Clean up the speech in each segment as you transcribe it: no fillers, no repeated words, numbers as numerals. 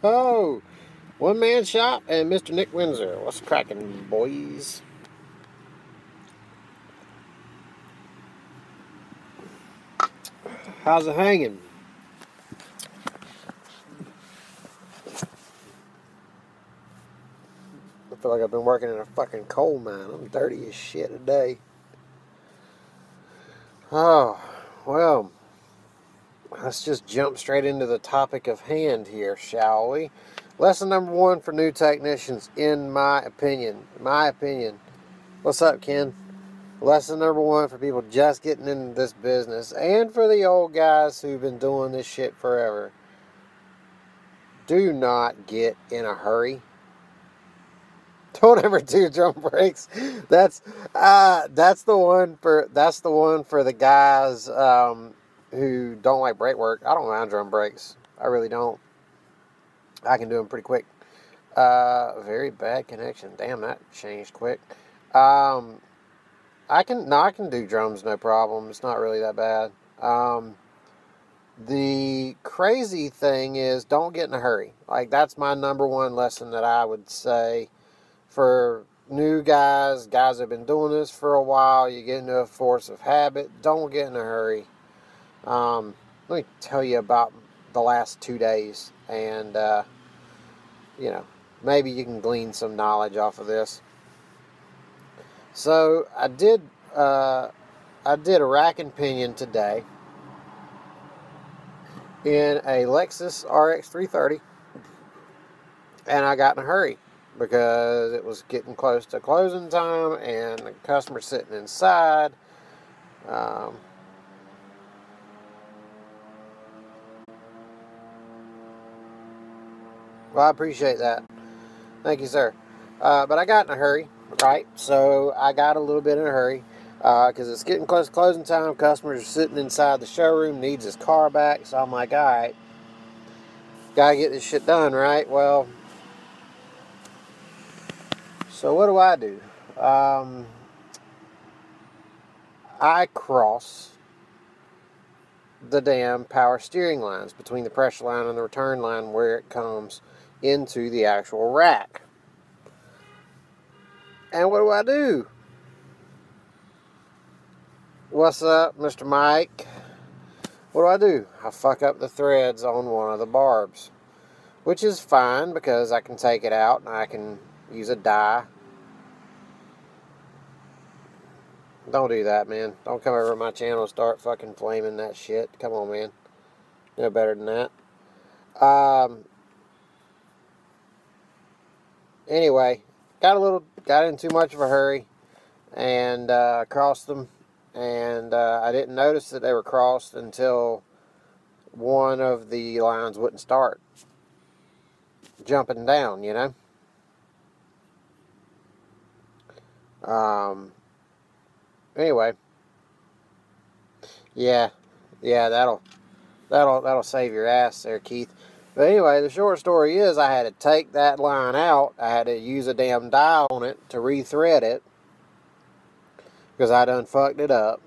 Oh, One Man Shop and Mr. Nick Windsor. What's cracking, boys? How's it hanging? I feel like I've been working in a fucking coal mine. I'm dirty as shit today. Oh, well, let's just jump straight into the topic of hand here, shall we? Lesson number one for new technicians, in my opinion. What's up, Ken? Lesson number one for people just getting into this business, and for the old guys who've been doing this shit forever. Do not get in a hurry. Don't ever do drum brakes. That's the one for the guys who don't like brake work. I don't mind drum brakes. I really don't. I can do them pretty quick. Very bad connection. Damn, that changed quick. I can do drums no problem. It's not really that bad. The crazy thing is, don't get in a hurry. Like, that's my number one lesson that I would say for new guys that have been doing this for a while. You get into a force of habit. Don't get in a hurry. Let me tell you about the last 2 days, and maybe you can glean some knowledge off of this. So I did a rack and pinion today in a Lexus RX 330, and I got in a hurry because it was getting close to closing time and the customer sitting inside. Well, I appreciate that. Thank you, sir. But I got in a hurry, right? So I got a little bit in a hurry because it's getting close to closing time. Customers are sitting inside the showroom, needs his car back. So I'm like, all right, gotta get this shit done, right? Well, so what do? I cross the damn power steering lines between the pressure line and the return line where it comes into the actual rack. And what do? What's up, Mr. Mike? What do? I fuck up the threads on one of the barbs, which is fine because I can take it out and I can use a die. Don't do that, man. Don't come over to my channel and start fucking flaming that shit. Come on, man. You know better than that. Anyway, got in too much of a hurry and crossed them, and I didn't notice that they were crossed until one of the lines wouldn't start jumping down, Anyway, yeah, that'll save your ass there, Keith. But anyway, the short story is I had to take that line out. I had to use a damn die on it to rethread it because I done fucked it up.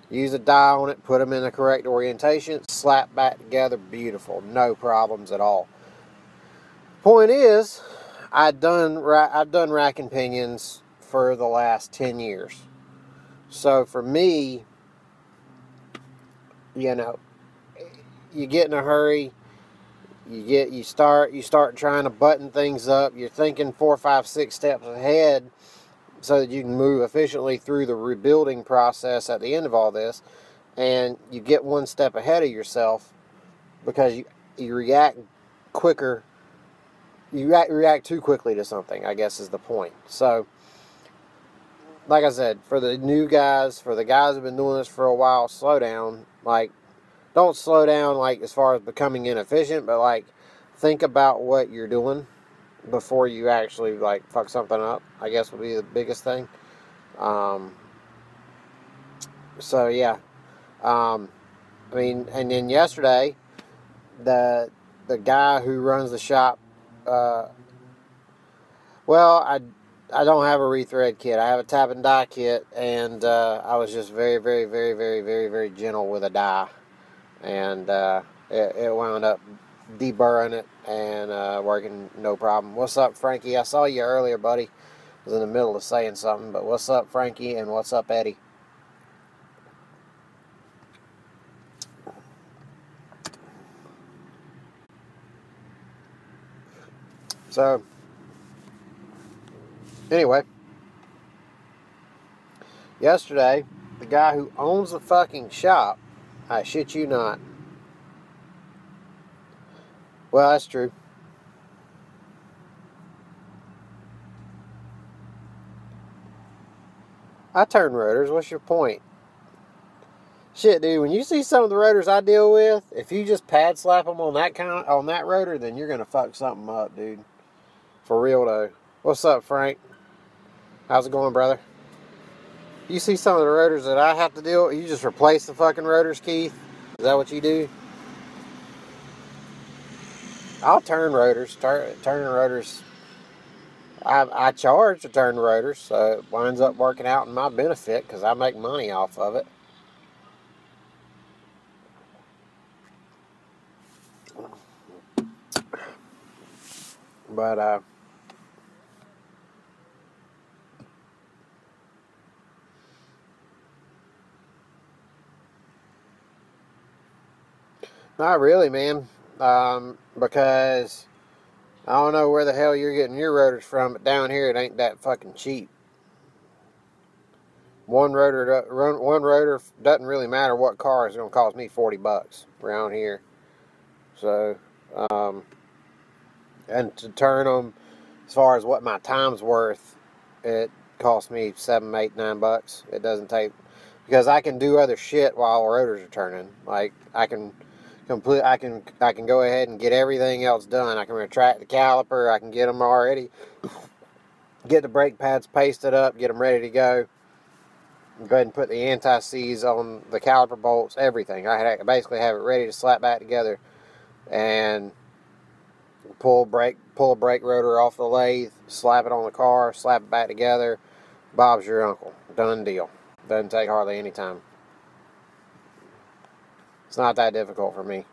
Use a die on it, put them in the correct orientation, slap back together, beautiful, no problems at all. Point is, I've done rack and pinions for the last 10 years. So for me, you get in a hurry. You start trying to button things up. You're thinking 4, 5, 6 steps ahead so that you can move efficiently through the rebuilding process at the end of all this. And you get one step ahead of yourself because you react quicker. You react too quickly to something, I guess is the point. So, like I said, for the new guys, for the guys who've been doing this for a while, slow down. Like, don't slow down like as far as becoming inefficient, but like think about what you're doing before you actually like fuck something up, I guess would be the biggest thing. So yeah. I mean, and then yesterday, the guy who runs the shop, well, I don't have a rethread kit. I have a tap and die kit, and I was just very, very gentle with a die. And it wound up deburring it and working no problem. What's up, Frankie? I saw you earlier, buddy. I was in the middle of saying something, but what's up, Frankie, and what's up, Eddie? So, anyway, yesterday, the guy who owns the fucking shop, I shit you not. Well, that's true. I turn rotors. What's your point? Shit, dude. When you see some of the rotors I deal with, if you just pad slap them on that rotor, then you're gonna fuck something up, dude. For real though. What's up, Frank? How's it going, brother? You see some of the rotors that I have to deal with, you just replace the fucking rotors, Keith? Is that what you do? I'll turn rotors. Turning rotors. I charge to turn rotors, so it winds up working out in my benefit because I make money off of it. But, not really, man. Because I don't know where the hell you're getting your rotors from, but down here it ain't that fucking cheap. One rotor doesn't really matter what car is going to cost me $40 around here. So, and to turn them, as far as what my time's worth, it costs me $7, $8, $9. It doesn't take, because I can do other shit while rotors are turning. Like I can go ahead and get everything else done. I can retract the caliper. I can get them already. Get the brake pads pasted up. Get them ready to go. Go ahead and put the anti-seize on the caliper bolts. Everything. I basically have it ready to slap back together, and pull a brake rotor off the lathe. Slap it on the car. Slap it back together. Bob's your uncle. Done deal. Doesn't take hardly any time. It's not that difficult for me.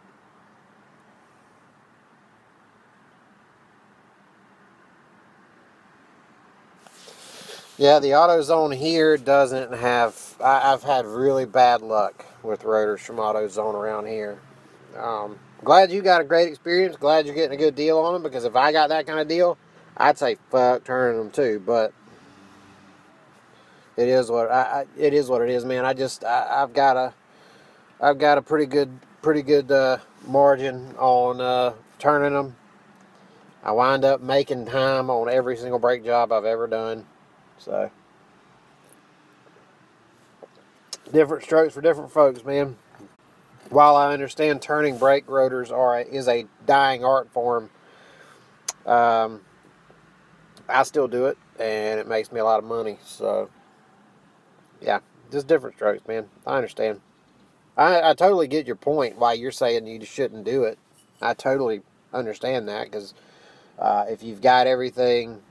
Yeah, the AutoZone here doesn't have... I've had really bad luck with rotors from AutoZone around here. Glad you got a great experience. Glad you're getting a good deal on them, because if I got that kind of deal, I'd say fuck turning them too. But it is what it is, man. I've got a pretty good margin on turning them. I wind up making time on every single brake job I've ever done. So, different strokes for different folks, man. While I understand turning brake rotors is a dying art form, I still do it, and it makes me a lot of money. So, yeah, just different strokes, man. I understand. I totally get your point why you're saying you shouldn't do it. I totally understand that, because if you've got everything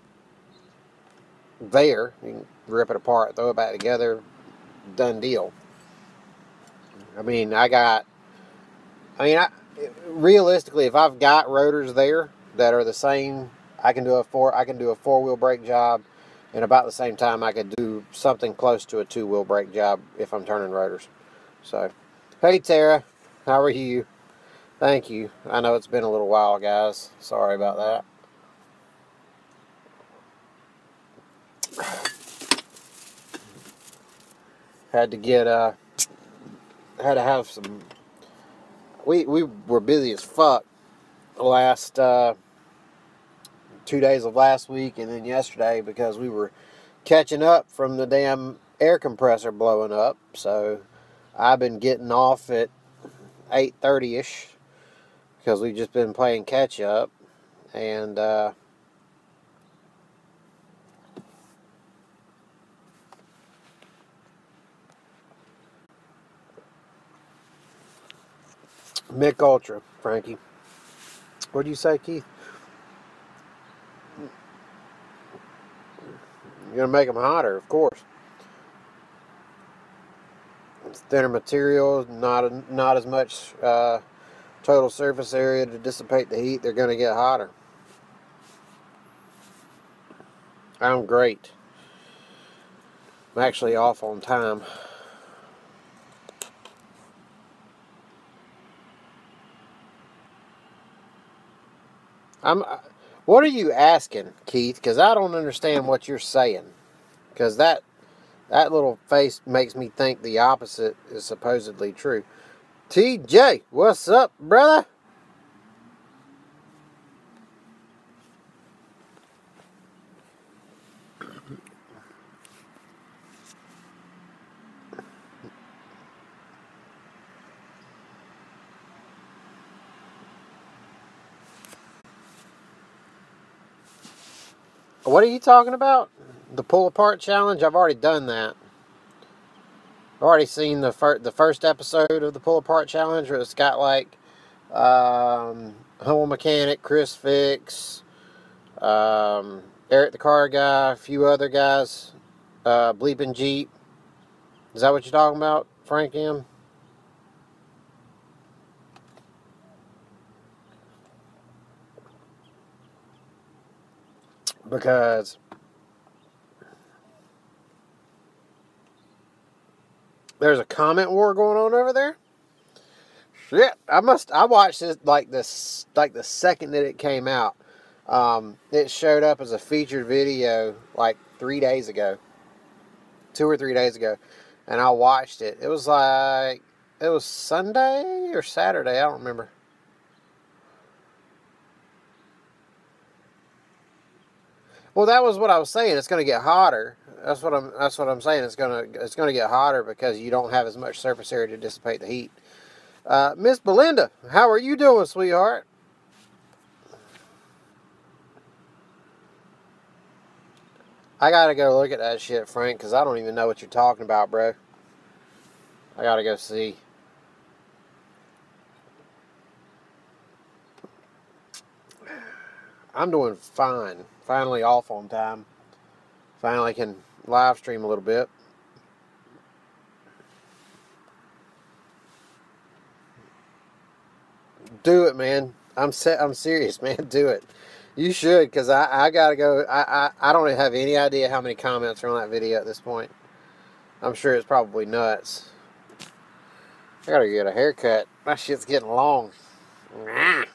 there, you can rip it apart, throw it back together, done deal. I mean, realistically, if I've got rotors there that are the same, I can do a four-wheel brake job in about the same time I could do something close to a two-wheel brake job if I'm turning rotors. So, hey Tara, how are you? Thank you. I know it's been a little while, guys. Sorry about that. Had to have some. We were busy as fuck the last 2 days of last week, and then yesterday, because we were catching up from the damn air compressor blowing up. So I've been getting off at 8:30ish because we've just been playing catch up, and Mick Ultra, Frankie. What do you say, Keith? You're gonna make them hotter, of course. It's thinner material, not as much total surface area to dissipate the heat, they're going to get hotter. I'm great. I'm actually off on time. What are you asking, Keith? Because I don't understand what you're saying. Because that little face makes me think the opposite is supposedly true. TJ, what's up, brother? What are you talking about? The pull apart challenge? I've already done that. I've already seen the first episode of the pull apart challenge where it's got like Humble Mechanic, Chris Fix, Eric the Car Guy, a few other guys, Bleeping Jeep. Is that what you're talking about, Frank M? Because there's a comment war going on over there. Shit, I watched this like the second that it came out. It showed up as a featured video like 3 days ago, 2 or 3 days ago, and I watched it. It was Sunday or Saturday, I don't remember. Well, that was what I was saying. It's going to get hotter. That's what I'm saying. It's gonna get hotter because you don't have as much surface area to dissipate the heat. Miss Belinda, how are you doing, sweetheart? I gotta go look at that shit, Frank, because I don't even know what you're talking about, bro. I gotta go see. I'm doing fine. Finally off on time. Finally can live stream a little bit. Do it, man. I'm serious, man. Do it. You should, because I gotta go. I don't have any idea how many comments are on that video at this point. I'm sure it's probably nuts. I gotta get a haircut. My shit's getting long. Nah.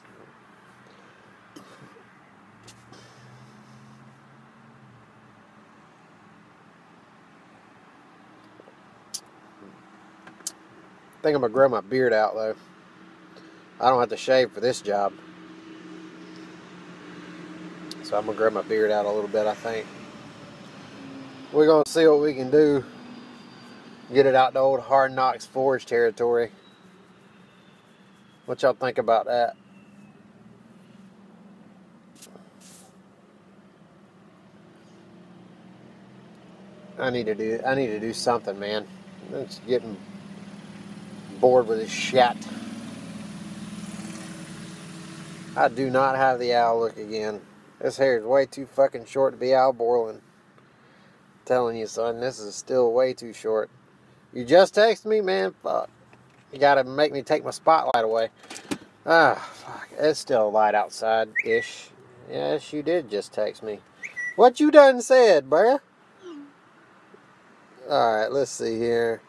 I think I'm gonna grow my beard out though. I don't have to shave for this job. So I'm gonna grow my beard out a little bit, I think. We're gonna see what we can do. Get it out to old Hard Knocks Forge territory. What y'all think about that? I need to do something, man. I'm just getting bored with this shit. I do not have the owl look again. This hair is way too fucking short to be Al Borland. Telling you, son, this is still way too short. You just text me, man. Fuck. You gotta make me take my spotlight away. Ah, fuck. It's still light outside-ish. Yes, you did just text me. What you done said, bruh? Alright, let's see here.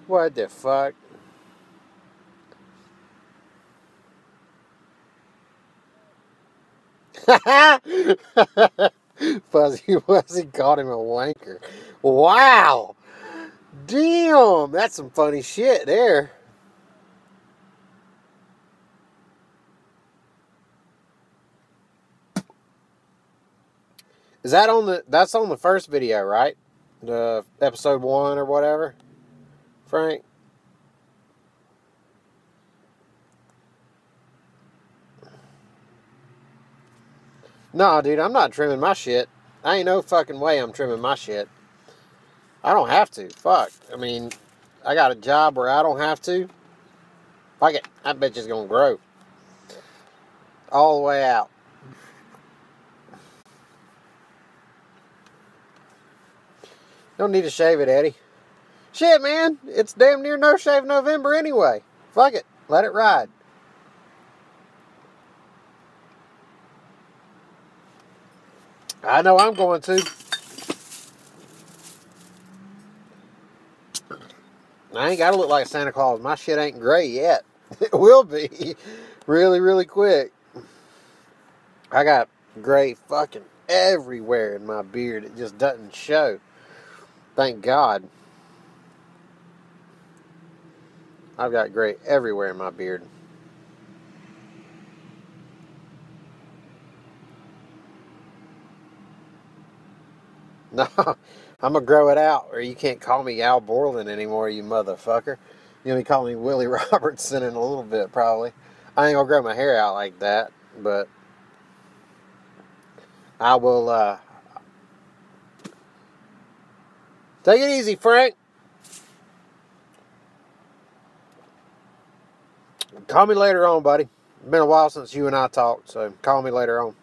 What the fuck? Fuzzy Wuzzy called him a wanker. Wow! Damn! That's some funny shit there. Is that on that's on the first video, right? The episode 1 or whatever? Frank? No, dude, I'm not trimming my shit. I ain't no fucking way I'm trimming my shit. I don't have to. Fuck. I mean, I got a job where I don't have to. Fuck it. I bet it's gonna grow. All the way out. Don't need to shave it, Eddie. Shit, man. It's damn near No Shave November anyway. Fuck it. Let it ride. I know I'm going to. I ain't got to look like Santa Claus. My shit ain't gray yet. It will be really, really quick. I got gray fucking everywhere in my beard. It just doesn't show. Thank God. I've got gray everywhere in my beard. No, I'm going to grow it out, or you can't call me Al Borland anymore, you motherfucker. You'll be calling me Willie Robertson in a little bit, probably. I ain't going to grow my hair out like that, but I will, take it easy, Frank. Call me later on, buddy. It's been a while since you and I talked, so call me later on.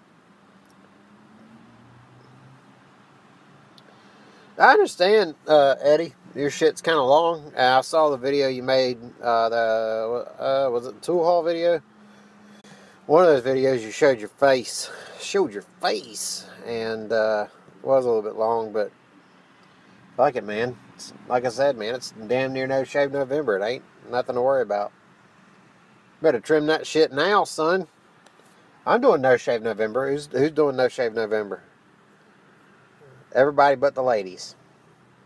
I understand, Eddie. Your shit's kind of long. I saw the video you made. Was it the tool haul video? One of those videos you showed your face. Showed your face, and was a little bit long, but fuck it, man. It's, like I said, man, it's damn near No Shave November. It ain't nothing to worry about. Better trim that shit now, son. I'm doing No Shave November. Who's doing No Shave November? Everybody but the ladies.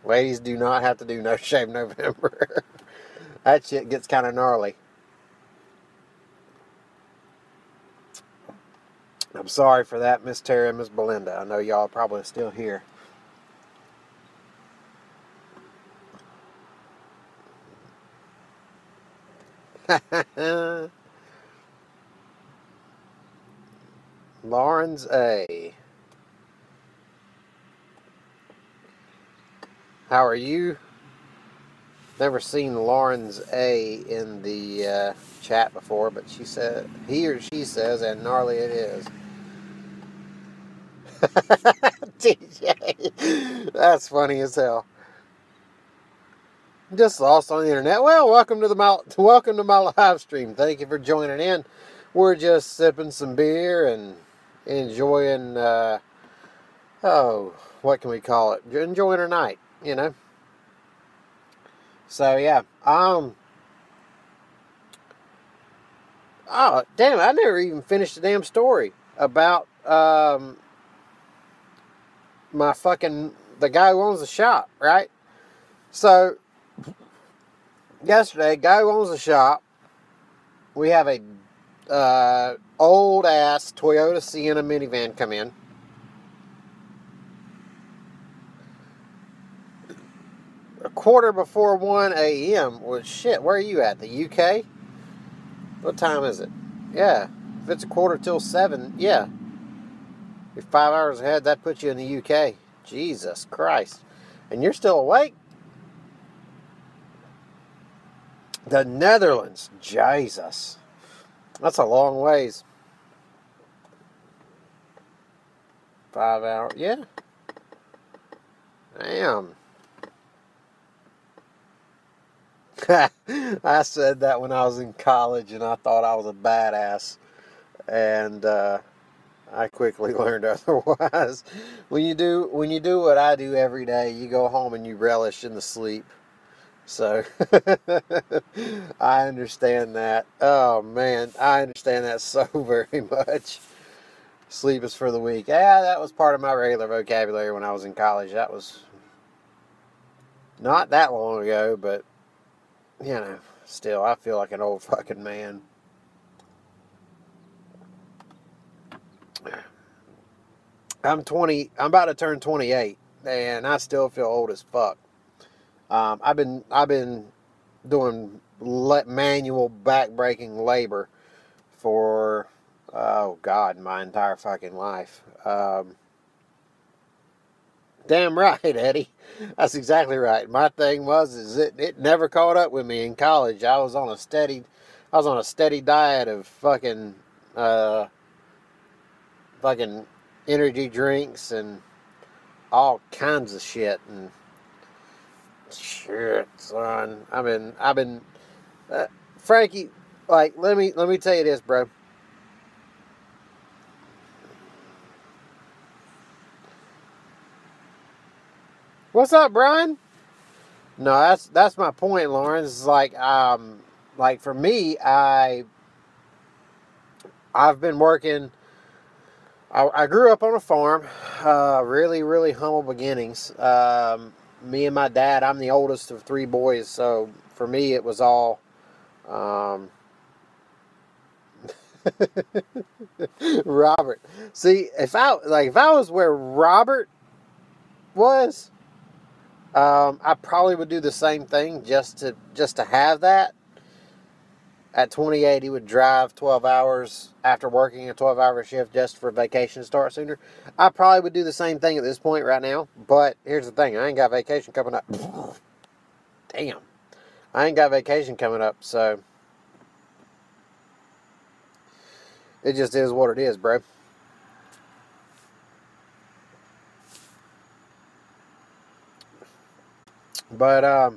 Ladies do not have to do No Shave November. That shit gets kind of gnarly. I'm sorry for that, Miss Terry and Miss Belinda. I know y'all probably still here. Lawrence A. How are you? Never seen Lawrence A in the chat before, but she said, he or she says, and gnarly it is. TJ, that's funny as hell. Just lost on the internet. Well, welcome to my live stream. Thank you for joining in. We're just sipping some beer and enjoying. What can we call it? Enjoying our night, you know. So yeah. Oh damn! I never even finished the damn story about the guy who owns the shop, right? So yesterday, guy who owns the shop, we have a old ass Toyota Sienna minivan come in. A quarter before 1 a.m. Well, shit, where are you at? The UK? What time is it? Yeah, if it's a quarter till 7, yeah. You're 5 hours ahead, that puts you in the UK. Jesus Christ. And you're still awake? The Netherlands. Jesus. That's a long ways. 5 hours. Yeah. Damn. I said that when I was in college and I thought I was a badass. And I quickly learned otherwise. When you do what I do every day, you go home and you relish in the sleep. So I understand that. Oh man, I understand that so very much. Sleep is for the weak. Yeah, that was part of my regular vocabulary when I was in college. That was not that long ago, but you know, still, I feel like an old fucking man. I'm 20. I'm about to turn 28, and I still feel old as fuck. I've been doing manual back-breaking labor for Oh, God, my entire fucking life. Damn right, Eddie. That's exactly right. My thing is it never caught up with me in college. I was on a steady diet of uh, fucking energy drinks and all kinds of shit and shit, son. I've been, uh, Frankie. Like, let me tell you this, bro. What's up, Brian? No, that's my point, Lawrence. It's like for me, I've been working. I grew up on a farm, really, really humble beginnings. Me and my dad, I'm the oldest of three boys, so for me it was all. Um, Robert, see, if I was where Robert was, I probably would do the same thing just to have that. At 28, he would drive 12 hours after working a 12-hour shift just for vacation to start sooner. I probably would do the same thing at this point right now. But here's the thing. I ain't got vacation coming up. Damn. I ain't got vacation coming up. So it just is what it is, bro. But,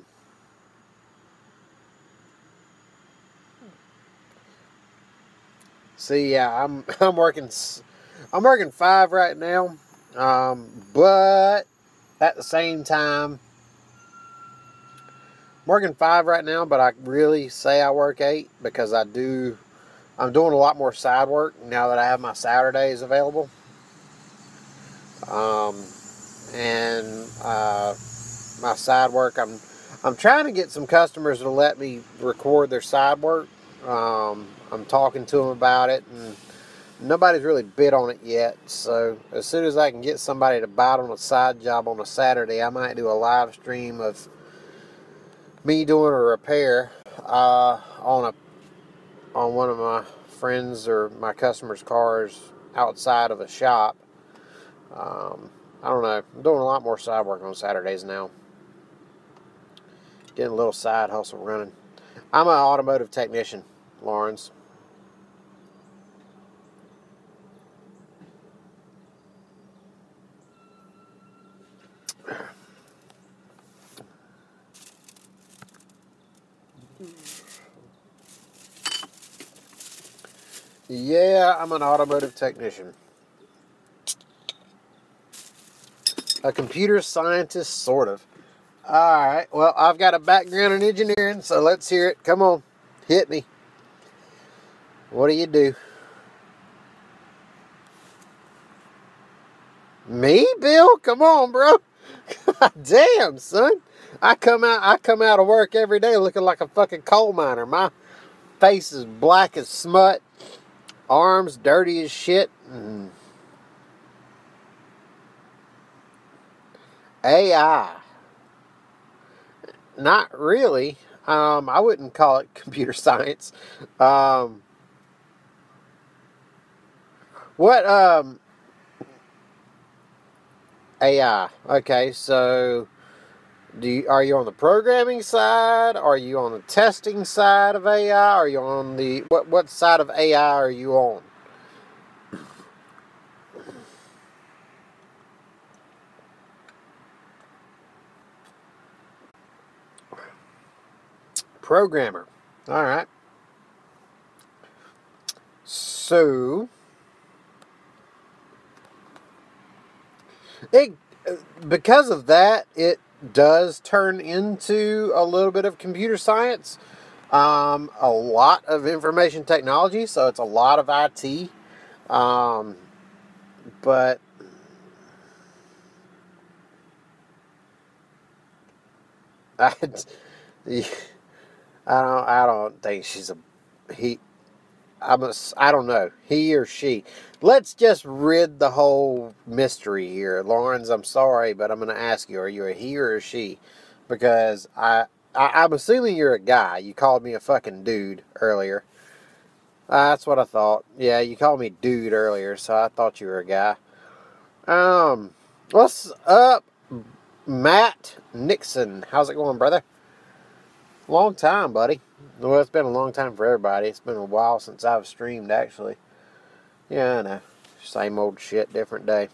see, yeah, I'm working 5 right now. But at the same time, I'm working 5 right now, but I really say I work 8 because I'm doing a lot more side work now that I have my Saturdays available. Um, and my side work, I'm trying to get some customers to let me record their side work. I'm talking to them about it, and nobody's really bid on it yet. So as soon as I can get somebody to bite on a side job on a Saturday, I might do a live stream of me doing a repair on one of my friends or my customers' cars outside of a shop. I don't know. I'm doing a lot more side work on Saturdays now. Getting a little side hustle running. I'm an automotive technician, Lawrence. Yeah, I'm an automotive technician. A computer scientist, sort of. Alright, well, I've got a background in engineering, so let's hear it. Come on, hit me. What do you do? Me, Bill? Come on, bro. God damn, son. I come out of work every day looking like a fucking coal miner. My face is black as smut, arms dirty as shit. AI. Not really. I wouldn't call it computer science. Um, what AI? Okay, so are you on the programming side? Are you on the testing side of AI? Are you on the what side of AI are you on? Programmer. All right. So it because of that, it does turn into a little bit of computer science, a lot of information technology. So it's a lot of IT, but I, I don't think she's a he. I don't know, he or she. Let's just rid the whole mystery here, Lawrence. I'm sorry, but I'm going to ask you: are you a he or a she? Because I'm assuming you're a guy. You called me a fucking dude earlier. That's what I thought. Yeah, you called me dude earlier, so I thought you were a guy. What's up, Matt Nixon? How's it going, brother? Long time, buddy. Well, it's been a long time for everybody. It's been a while since I've streamed, actually. Yeah, I know. Same old shit, different day.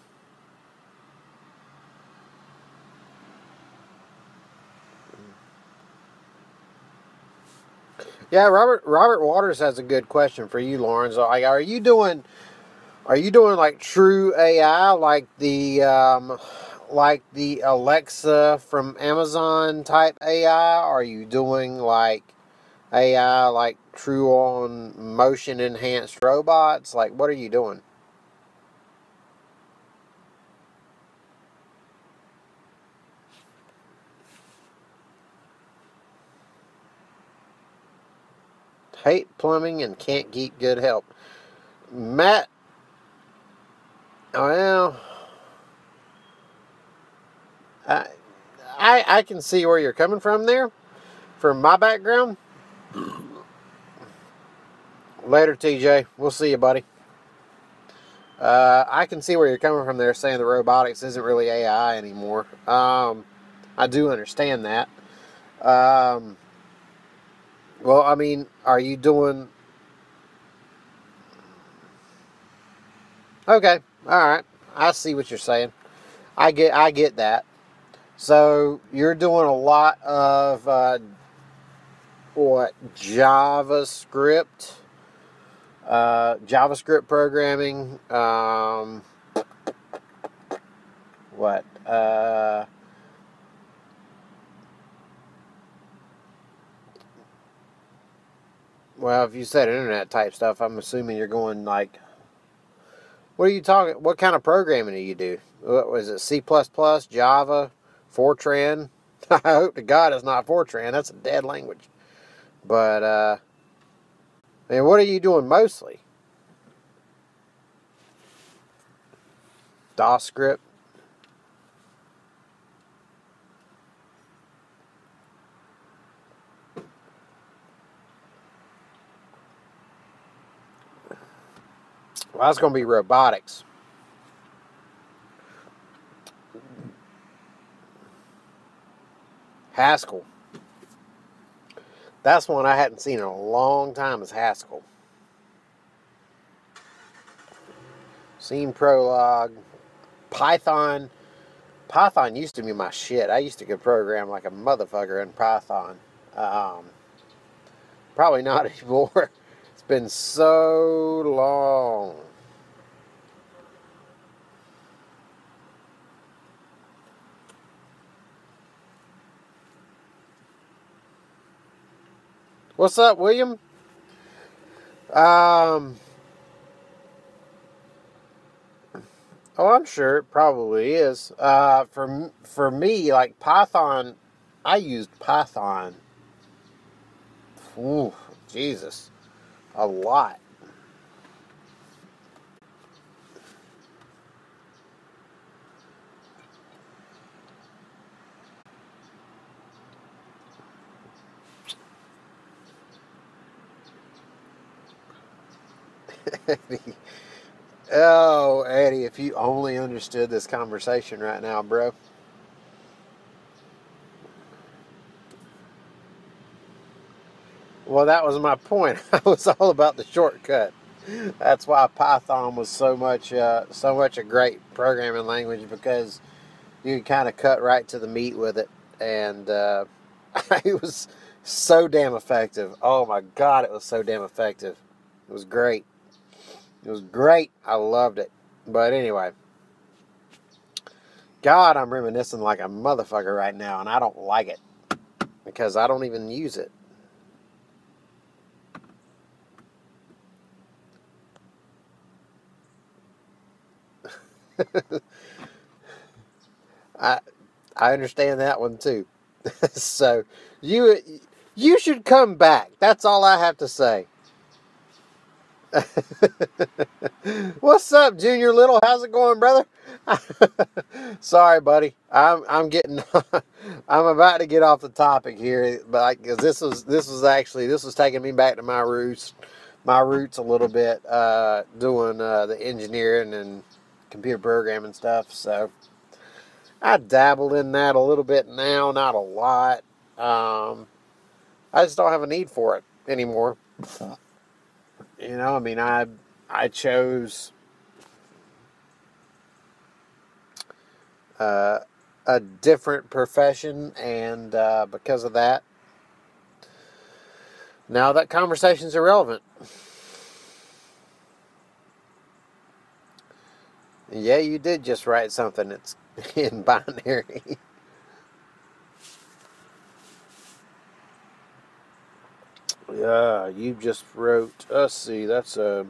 Yeah, Robert Waters has a good question for you, Lauren. So, like, are you doing like true AI, like the Alexa from Amazon type AI? Are you doing like AI like true on motion enhanced robots? Like, what are you doing? Hate plumbing and can't get good help. Matt, well, I, I can see where you're coming from there. From my background, later, TJ. We'll see you, buddy. I can see where you're coming from there, saying the robotics isn't really AI anymore. I do understand that. Um, well, I mean, are you doing okay? All right, I see what you're saying. I get that. So you're doing a lot of what JavaScript programming. What? Well, if you said internet type stuff, I'm assuming you're going like, what are you talking? What kind of programming do you do? What was it? C++, Java, Fortran? I hope to God it's not Fortran. That's a dead language. But I mean, what are you doing mostly? DOS script. Well, that's going to be robotics. Haskell. That's one I hadn't seen in a long time. Is Haskell. Seen Prolog. Python. Python used to be my shit. I used to go program like a motherfucker in Python. Um, Probably not anymore. It's been so long. What's up, William? Um, oh, I'm sure it probably is. For me, like Python, I used Python. Ooh, Jesus, a lot. Oh, Eddie, if you only understood this conversation right now, bro. Well, that was my point. I was all about the shortcut. That's why Python was so much a great programming language, because you can kind of cut right to the meat with it, and it was so damn effective. Oh my God, it was so damn effective. It was great. It was great. I loved it. But anyway, God, I'm reminiscing like a motherfucker right now, and I don't like it because I don't even use it. I I understand that one too. So you you should come back. That's all I have to say. What's up, Junior Little? How's it going, brother? Sorry, buddy. I'm getting I'm about to get off the topic here, but because this was taking me back to my roots. my roots a little bit, doing the engineering and computer programming stuff. So I dabbled in that a little bit now, not a lot. I just don't have a need for it anymore. You know, I mean, I chose uh, a different profession, and because of that, now that conversation's irrelevant. Yeah, you did just write something that's in binary. Yeah, you just wrote. Let's see. That's a.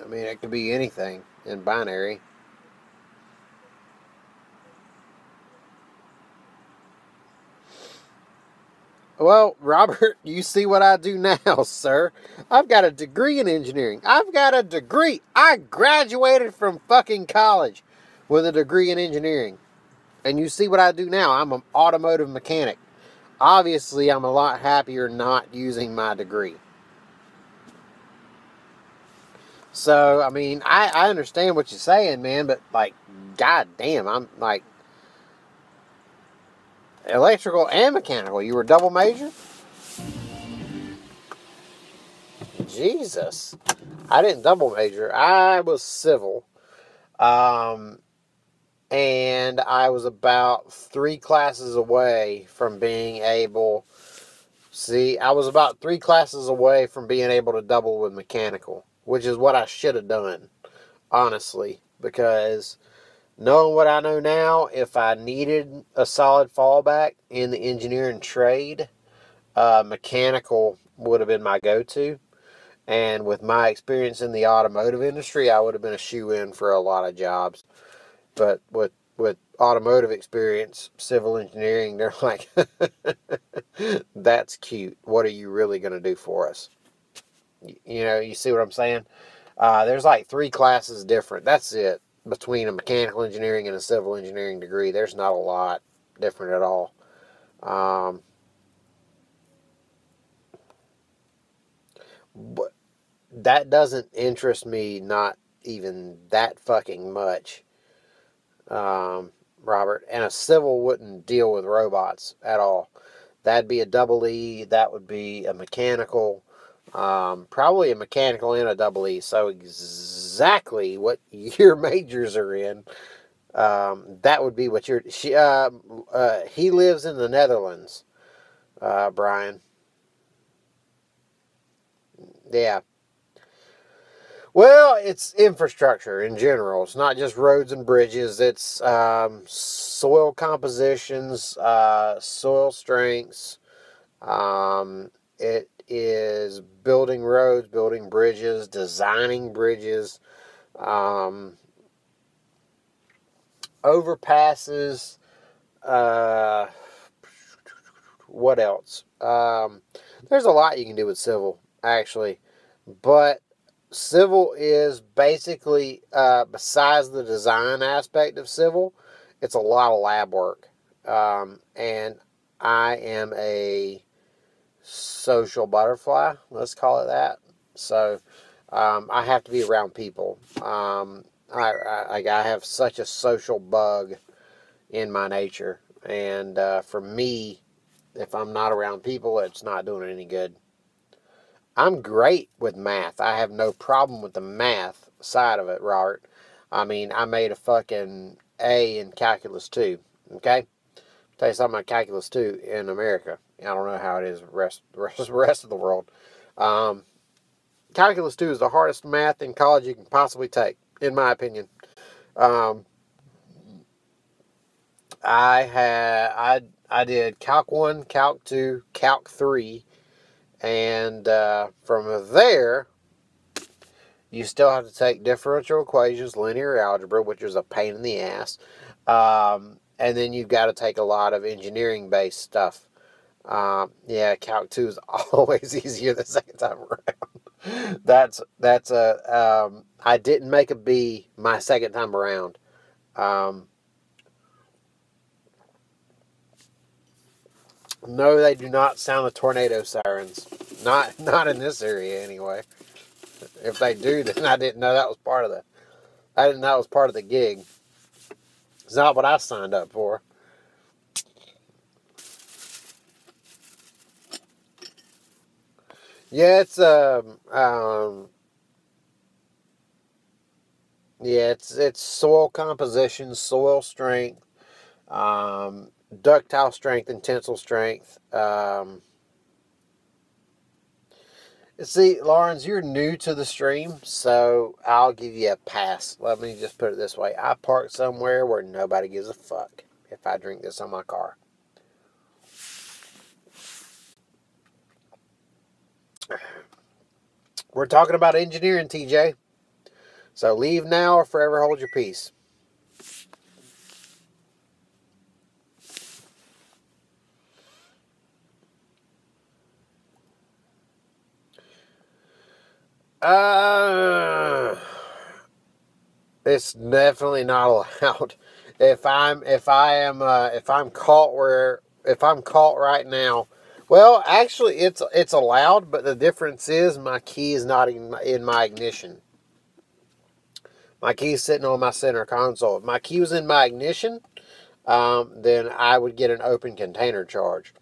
I mean, it could be anything in binary. Well, Robert, you see what I do now, sir. I've got a degree in engineering. I've got a degree. I graduated from fucking college with a degree in engineering. And you see what I do now. I'm an automotive mechanic. Obviously, I'm a lot happier not using my degree. So, I mean, I understand what you're saying, man, but, like, goddamn, I'm, like, electrical and mechanical. You were double major? Jesus. I didn't double major. I was civil. Um, and I was about 3 classes away from being able... See, I was about 3 classes away from being able to double with mechanical, which is what I should have done, honestly, because knowing what I know now, if I needed a solid fallback in the engineering trade, mechanical would have been my go-to. And with my experience in the automotive industry, I would have been a shoe-in for a lot of jobs. But with automotive experience, civil engineering, they're like, that's cute. What are you really going to do for us? You know, you see what I'm saying? There's like 3 classes different. That's it. Between a mechanical engineering and a civil engineering degree, there's not a lot different at all. But that doesn't interest me not even that fucking much, Robert. And a civil wouldn't deal with robots at all. That'd be a double E. That would be a mechanical. Probably a mechanical and a double E. So exactly what your majors are in. That would be what you're. He lives in the Netherlands, Brian. Yeah. Well, it's infrastructure in general. It's not just roads and bridges. It's soil compositions, soil strengths. It is building roads, building bridges, designing bridges, um, overpasses. Uh, what else? There's a lot you can do with civil, actually, but civil is basically, besides the design aspect of civil, it's a lot of lab work. And I am a social butterfly, let's call it that. So I have to be around people. I have such a social bug in my nature. And for me, if I'm not around people, it's not doing it any good. I'm great with math. I have no problem with the math side of it, Robert. I mean, I made a fucking A in Calculus 2. Okay? Tell you something about Calculus 2 in America. I don't know how it is the rest of the world. Um, Calculus 2 is the hardest math in college you can possibly take, in my opinion. Um, I did Calc 1, Calc 2, Calc 3, and from there, you still have to take differential equations, linear algebra, which is a pain in the ass. And then you've got to take a lot of engineering-based stuff. Yeah, Calc 2 is always easier the second time around. That's a I didn't make a B my second time around. Um, No, they do not sound the tornado sirens. Not in this area anyway. If they do, then I didn't know that was part of the. I didn't know that was part of the gig. It's not what I signed up for. Yeah, it's soil composition, soil strength, ductile strength, and tensile strength. See, Lawrence, you're new to the stream, so I'll give you a pass. Let me just put it this way: I park somewhere where nobody gives a fuck if I drink this on my car. We're talking about engineering, TJ. So leave now or forever hold your peace. It's definitely not allowed. If I'm caught right now, well, actually, it's allowed, but the difference is my key is not in my ignition. My key's sitting on my center console. If my key was in my ignition, then I would get an open container charge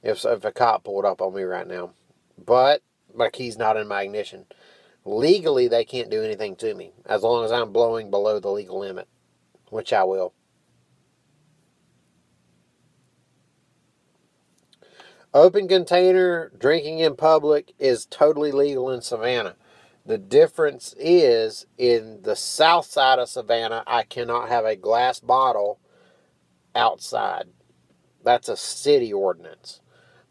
if a cop pulled up on me right now. But my key's not in my ignition. Legally, they can't do anything to me as long as I'm blowing below the legal limit, which I will. Open container drinking in public is totally legal in Savannah. The difference is in the south side of Savannah, I cannot have a glass bottle outside. That's a city ordinance.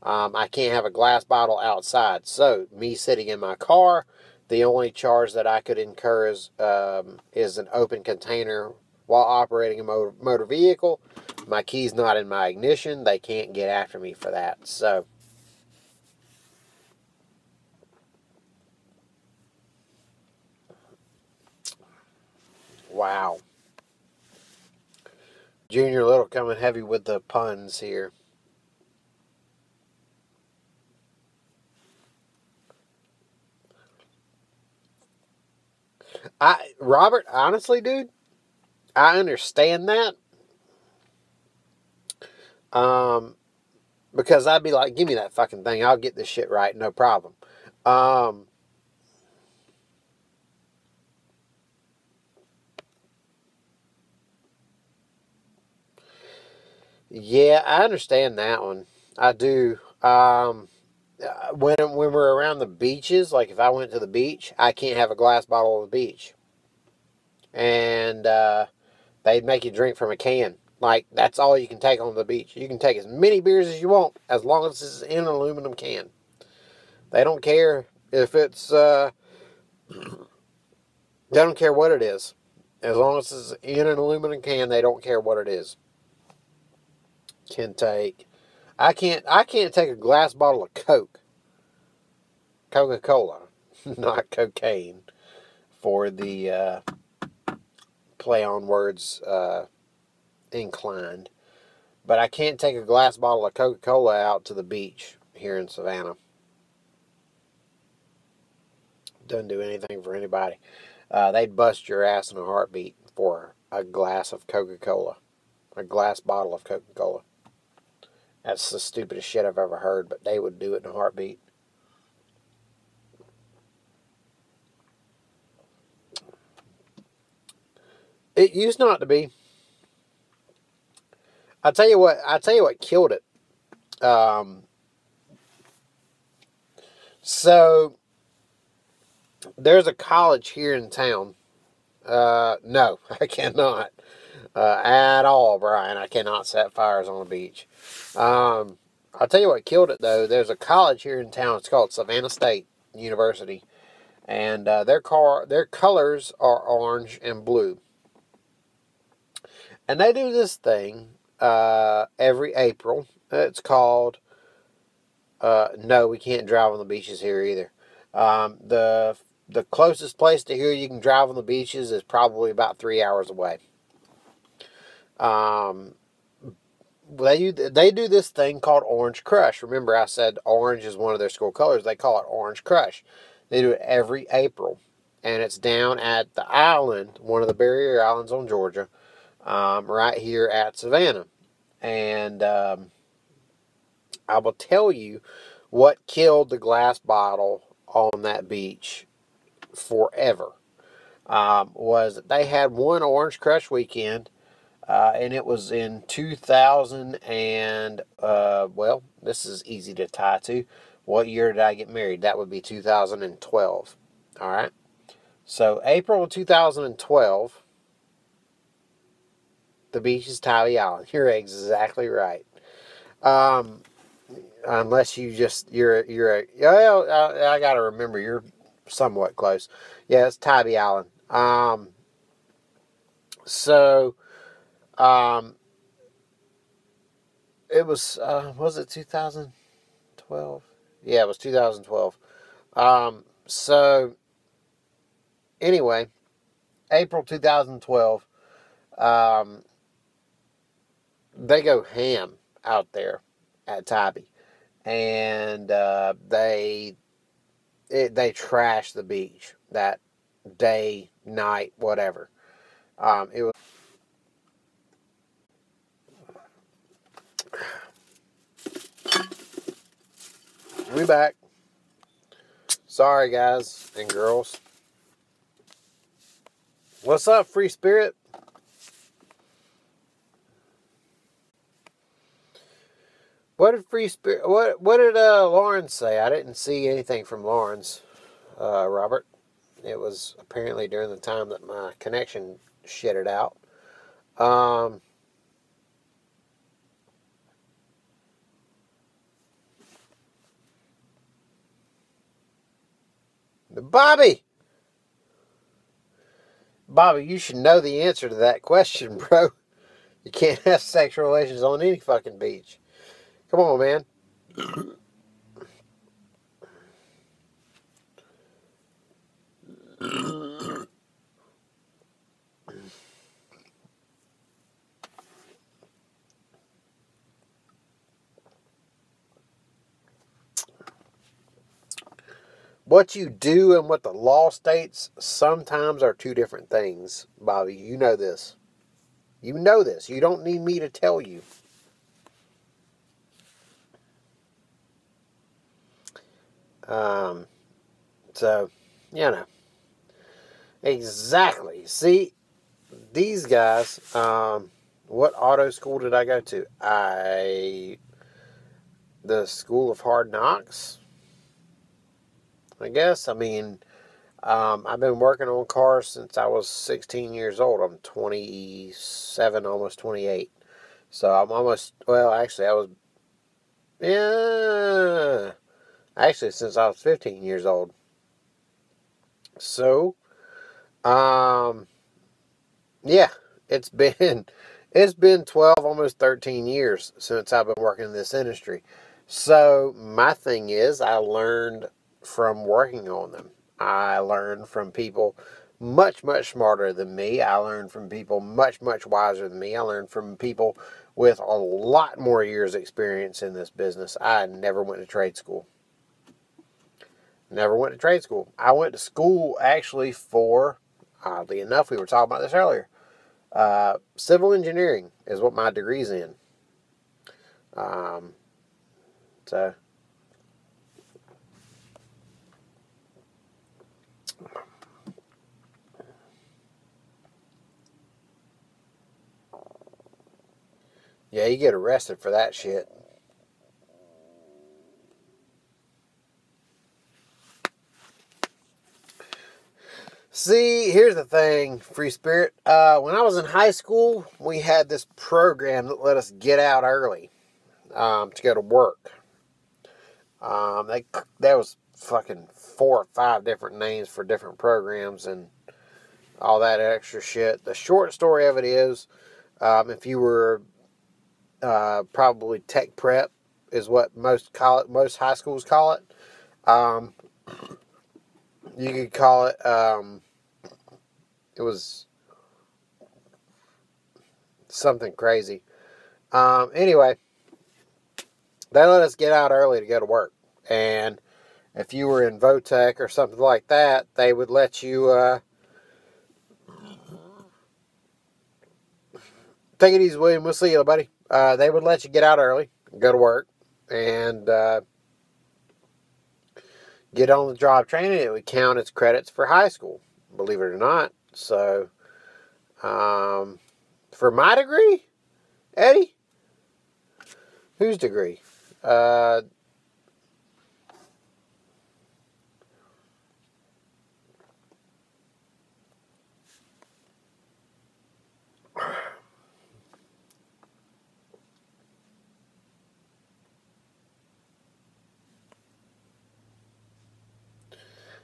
I can't have a glass bottle outside. So, me sitting in my car, the only charge that I could incur is an open container while operating a motor vehicle. My key's not in my ignition. They can't get after me for that. So, wow. Junior Little coming heavy with the puns here. Robert, honestly, dude, I understand that. Because I'd be like, give me that fucking thing. I'll get this shit right. No problem. Yeah, I understand that one. I do. When we're around the beaches, like if I went to the beach, I can't have a glass bottle on the beach, and they'd make you drink from a can. Like that's all you can take on the beach. You can take as many beers as you want, as long as it's in an aluminum can. They don't care if it's. They don't care what it is, as long as it's in an aluminum can. They don't care what it is. Can take. I can't take a glass bottle of Coca-Cola, not cocaine, for the play on words inclined. But I can't take a glass bottle of Coca-Cola out to the beach here in Savannah. Doesn't do anything for anybody. They'd bust your ass in a heartbeat for a glass of Coca-Cola, a glass bottle of Coca-Cola. That's the stupidest shit I've ever heard, but they would do it in a heartbeat. It used not to be. I tell you what killed it. So there's a college here in town. No, I cannot. At all, Brian. I cannot set fires on a beach. I'll tell you what killed it, though. There's a college here in town. It's called Savannah State University. And their colors are orange and blue. And they do this thing every April. It's called, no, we can't drive on the beaches here either. The closest place to here you can drive on the beaches is probably about 3 hours away. they do this thing called Orange Crush. Remember, I said orange is one of their school colors. They call it Orange Crush. They do it every April, and it's down at the island, one of the barrier islands on Georgia, right here at Savannah. And I will tell you what killed the glass bottle on that beach forever. Was that they had one Orange Crush weekend, and it was in 2000 and, well, this is easy to tie to. What year did I get married? That would be 2012. All right. So April of 2012, the beach is Tybee Island. You're exactly right. Um, unless I got to remember you're somewhat close. Yeah, it's Tybee Island. So, um, it was it 2012? Yeah, it was 2012. So anyway, April 2012, um, they go ham out there at Tybee, and they trash the beach that day, night, whatever. It was. We back. Sorry, guys and girls. What's up, Free Spirit? What did Free Spirit? What did Lawrence say? I didn't see anything from Lawrence. Robert. It was apparently during the time that my connection shitted out. Um, Bobby, you should know the answer to that question, bro. You can't have sexual relations on any fucking beach. Come on, man. What you do and what the law states sometimes are two different things, Bobby. You know this. You know this. You don't need me to tell you. Um, so, you know. Exactly. See, these guys, what auto school did I go to? The School of Hard Knocks, I guess. I mean, I've been working on cars since I was 16 years old. I'm 27, almost 28. So I'm almost, well, actually, yeah, actually, since I was 15 years old. So, um, yeah, it's been, it's been 12, almost 13 years since I've been working in this industry. So my thing is, I learned from working on them. I learned from people much, much smarter than me. I learned from people much, much wiser than me. I learned from people with a lot more years experience in this business. I never went to trade school. Never went to trade school. I went to school actually for, oddly enough, we were talking about this earlier. Civil engineering is what my degree's in. Um, so, yeah, you get arrested for that shit. See, here's the thing, Free Spirit. When I was in high school, we had this program that let us get out early to go to work. There was fucking 4 or 5 different names for different programs and all that extra shit. The short story of it is, if you were probably tech prep, is what most high schools call it. Um, you could call it. It was something crazy. Anyway, they let us get out early to go to work. And if you were in Votech or something like that, they would let you, take it easy, William. We'll see you, buddy. They would let you get out early, go to work, and get on the job training. It would count as credits for high school, believe it or not. So, for my degree, Eddie, whose degree?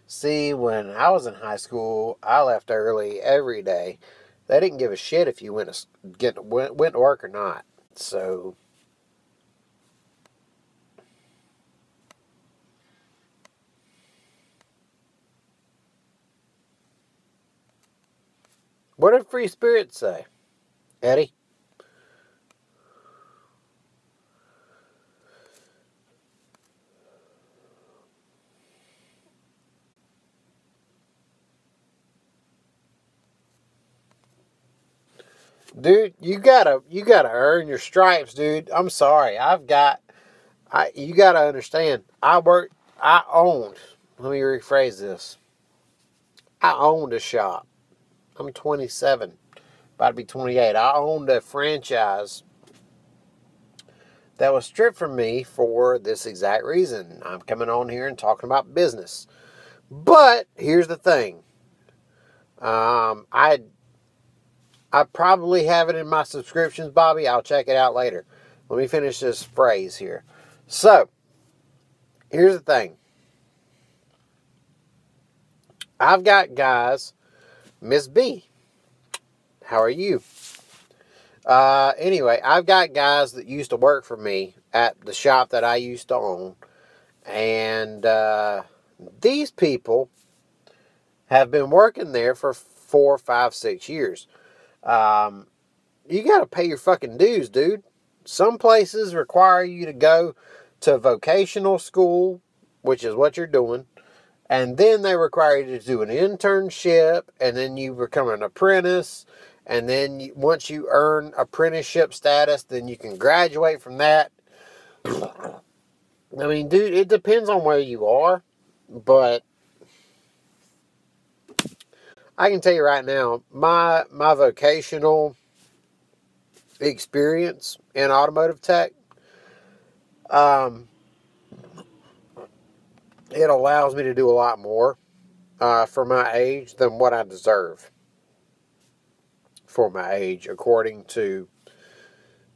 See, when I was in high school, I left early every day. They didn't give a shit if you went to work or not. So, what did Free Spirit say, Eddie? Dude, you gotta earn your stripes, dude. I'm sorry. You gotta understand. I owned, let me rephrase this. I owned a shop. I'm 27, about to be 28. I owned a franchise that was stripped from me for this exact reason. I'm coming on here and talking about business. But here's the thing. I probably have it in my subscriptions, Bobby. I'll check it out later. Let me finish this phrase here. So, here's the thing. I've got guys, Miss B, how are you? Anyway, I've got guys that used to work for me at the shop that I used to own. And these people have been working there for 4, 5, 6 years. You got to pay your fucking dues, dude. Some places require you to go to vocational school, which is what you're doing. And then they require you to do an internship, and then you become an apprentice. And then once you earn apprenticeship status, then you can graduate from that. I mean, dude, it depends on where you are. But I can tell you right now, my vocational experience in automotive tech, it allows me to do a lot more for my age than what I deserve for my age, according to,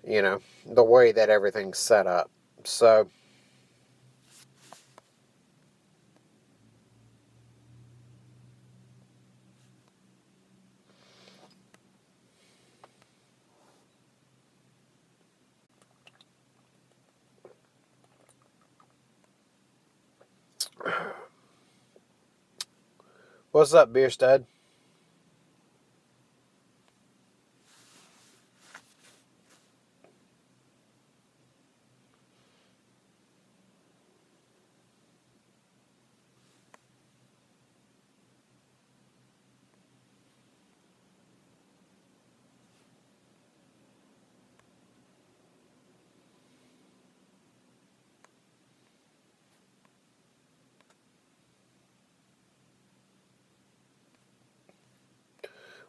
the way that everything's set up. So, what's up, Beer Stud?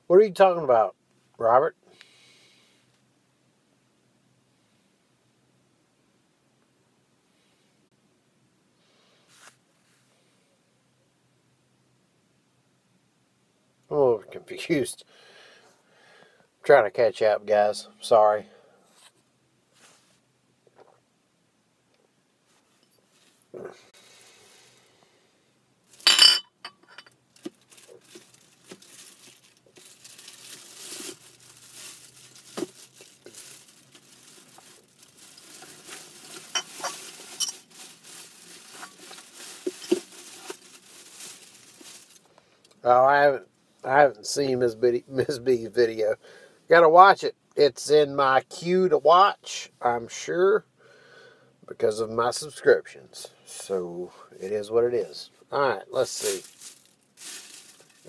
What are you talking about, Robert? I'm a little confused. I'm trying to catch up, guys. Sorry. Oh, I haven't seen Miss B's video. Gotta watch it. It's in my queue to watch, I'm sure, because of my subscriptions. So it is what it is. Alright, let's see.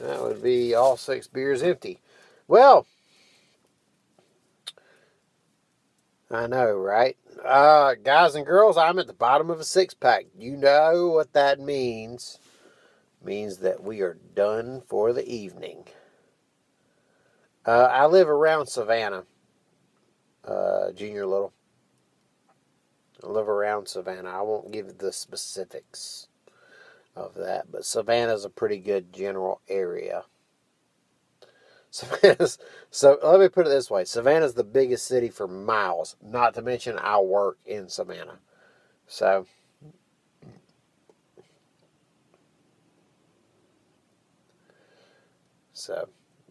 That would be all 6 beers empty. Well, I know, right? Guys and girls, I'm at the bottom of a 6-pack. You know what that means. Means that we are done for the evening. I live around Savannah, Junior Little. I live around Savannah. I won't give the specifics of that, but Savannah's a pretty good general area. Savannah's, so let me put it this way. Savannah's the biggest city for miles, not to mention I work in Savannah. So,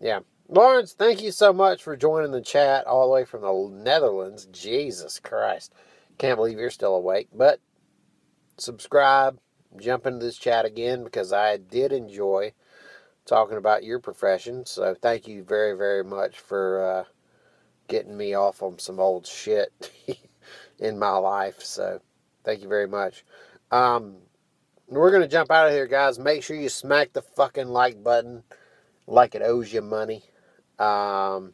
yeah. Lawrence, thank you so much for joining the chat all the way from the Netherlands. Jesus Christ. Can't believe you're still awake. But subscribe, jump into this chat again, because I did enjoy talking about your profession. So thank you very, very much for getting me off on some old shit in my life. So thank you very much. We're going to jump out of here, guys. Make sure you smack the fucking like button like it owes you money. I'm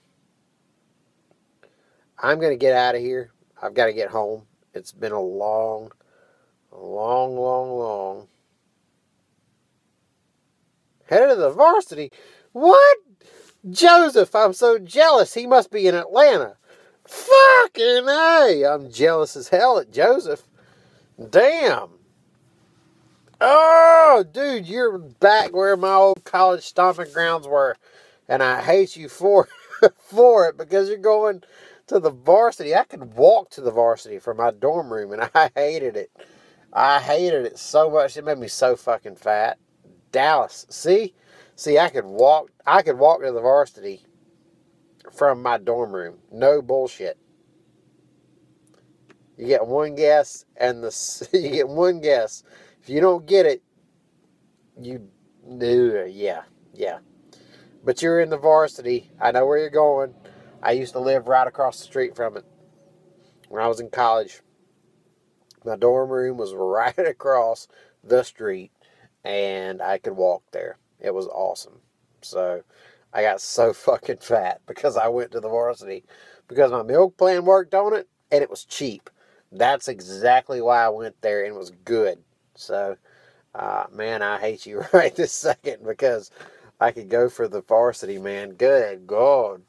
going to get out of here. I've got to get home. It's been a long headed to the varsity. What? Joseph, I'm so jealous. He must be in Atlanta. Fucking A. I'm jealous as hell at Joseph. Damn. Oh, dude, you're back where my old college stomping grounds were. And I hate you for it, because you're going to the varsity. I could walk to the varsity from my dorm room, and I hated it. I hated it so much. It made me so fucking fat. Dallas. See, I could walk to the varsity from my dorm room. No bullshit. You get one guess, and you get one guess. If you don't get it, yeah. But you're in the varsity. I know where you're going. I used to live right across the street from it when I was in college. My dorm room was right across the street, and I could walk there. It was awesome. So I got so fucking fat because I went to the varsity, because my milk plan worked on it, and it was cheap. That's exactly why I went there, and it was good. So, man, I hate you right this second, because I could go for the varsity, man. Good God.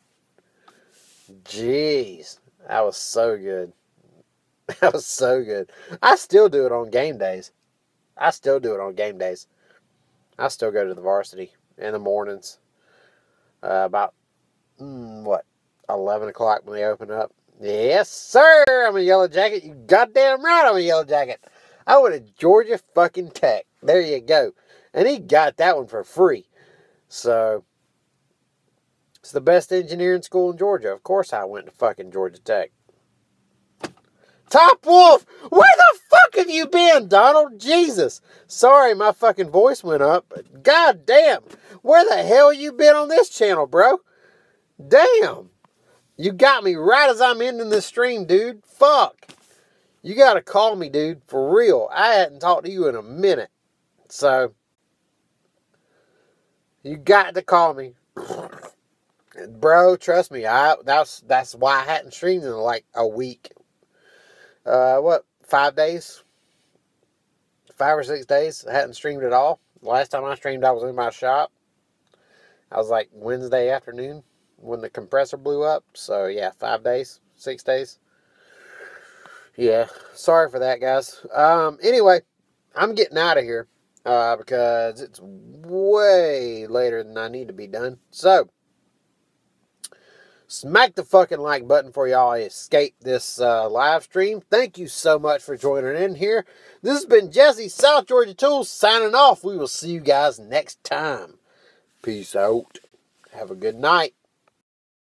Jeez. That was so good. That was so good. I still do it on game days. I still go to the varsity in the mornings. About, 11 o'clock when they open up. Yes, sir. I'm a Yellow Jacket. You goddamn right I'm a Yellow Jacket. I went to Georgia fucking Tech. There you go. And he got that one for free. So, it's the best engineering school in Georgia. Of course I went to fucking Georgia Tech. Top Wolf! Where the fuck have you been, Donald? Jesus. Sorry, my fucking voice went up. But god damn. Where the hell you been on this channel, bro? Damn. You got me right as I'm ending this stream, dude. Fuck. You gotta call me, dude. For real. I hadn't talked to you in a minute. So, you got to call me. Bro, trust me. That's why I hadn't streamed in like a week. 5 days? 5 or 6 days. I hadn't streamed at all. Last time I streamed, I was in my shop. I was like Wednesday afternoon when the compressor blew up. So, yeah, 5 days, 6 days. Yeah, sorry for that, guys. Anyway, I'm getting out of here because it's way later than I need to be done. So, smack the fucking like button for y'all escape this live stream. Thank you so much for joining in here. This has been Jesse, South Georgia Tools, signing off. We will see you guys next time. Peace out. Have a good night.